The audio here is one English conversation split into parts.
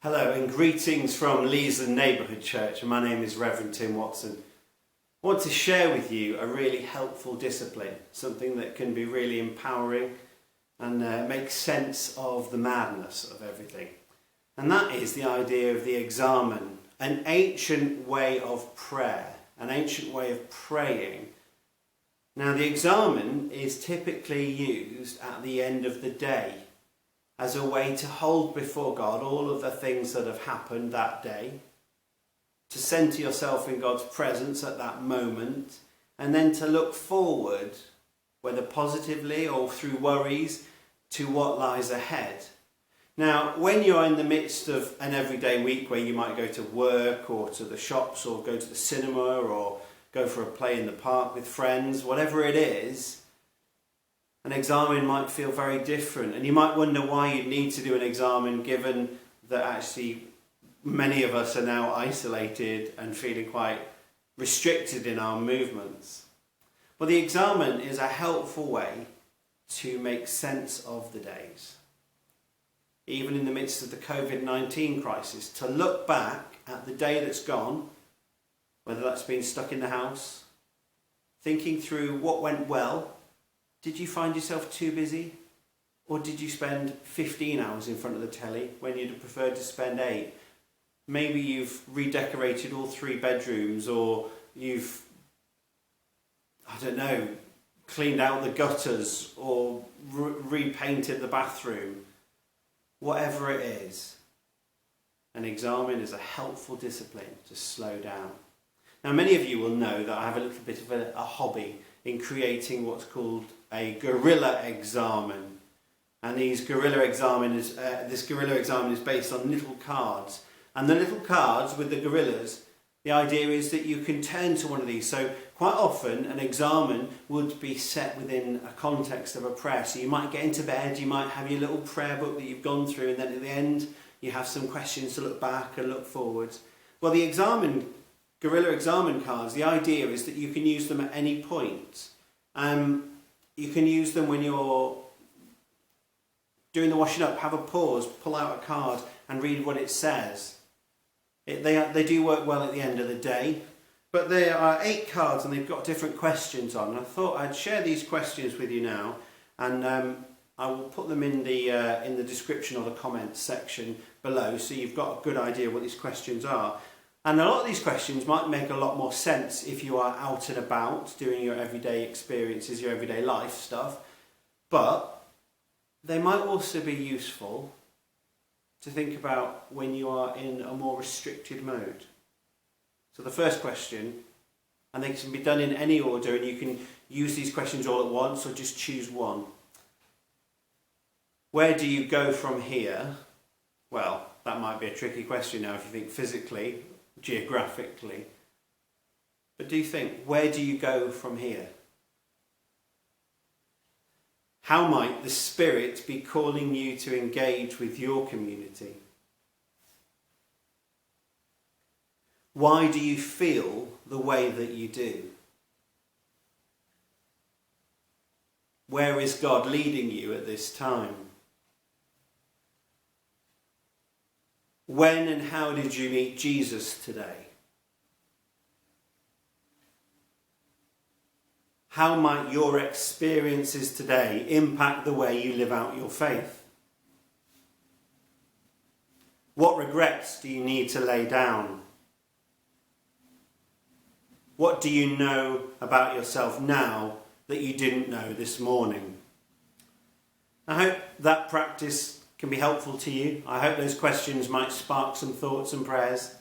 Hello and greetings from Leeson Neighbourhood Church. My name is Reverend Tim Watson. I want to share with you a really helpful discipline, something that can be really empowering and make sense of the madness of everything. And that is the idea of the Examen, an ancient way of prayer, an ancient way of praying. Now the Examen is typically used at the end of the day as a way to hold before God all of the things that have happened that day, to centre yourself in God's presence at that moment, and then to look forward, whether positively or through worries, to what lies ahead. Now, when you're in the midst of an everyday week where you might go to work or to the shops or go to the cinema or go for a play in the park with friends, whatever it is, an examen might feel very different, and you might wonder why you'd need to do an examen given that actually many of us are now isolated and feeling quite restricted in our movements. Well, the examen is a helpful way to make sense of the days, even in the midst of the COVID-19 crisis, to look back at the day that's gone, whether that's been stuck in the house, thinking through what went well. Did you find yourself too busy? Or did you spend 15 hours in front of the telly when you'd have preferred to spend 8? Maybe you've redecorated all 3 bedrooms, or you've, cleaned out the gutters or repainted the bathroom. Whatever it is, an examen is a helpful discipline to slow down. Now, many of you will know that I have a little bit of a hobby in creating what's called a guerrilla examen, and this guerrilla examen is based on little cards, and the little cards with the guerrillas, the idea is that you can turn to one of these. So quite often an examen would be set within a context of a prayer. So you might get into bed, you might have your little prayer book that you've gone through, and then at the end you have some questions to look back and look forwards. Well, the guerrilla examen cards, the idea is that you can use them at any point. You can use them when you're doing the washing up, have a pause, pull out a card and read what it says. They do work well at the end of the day, but there are 8 cards and they've got different questions on. I thought I'd share these questions with you now, and I will put them in the description or the comments section below, so you've got a good idea what these questions are. And a lot of these questions might make a lot more sense if you are out and about doing your everyday experiences, your everyday life stuff, but they might also be useful to think about when you are in a more restricted mode. So the first question, and they can be done in any order, and you can use these questions all at once or just choose one. Where do you go from here? Well, that might be a tricky question now if you think physically, geographically. But do you think, where do you go from here? How might the Spirit be calling you to engage with your community? Why do you feel the way that you do? Where is God leading you at this time? When and how did you meet Jesus today? How might your experiences today impact the way you live out your faith? What regrets do you need to lay down? What do you know about yourself now that you didn't know this morning? I hope that practice can be helpful to you. I hope those questions might spark some thoughts and prayers.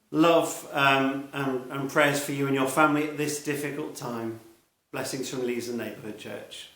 Love and prayers for you and your family at this difficult time. Blessings from Leeson Neighbourhood Church.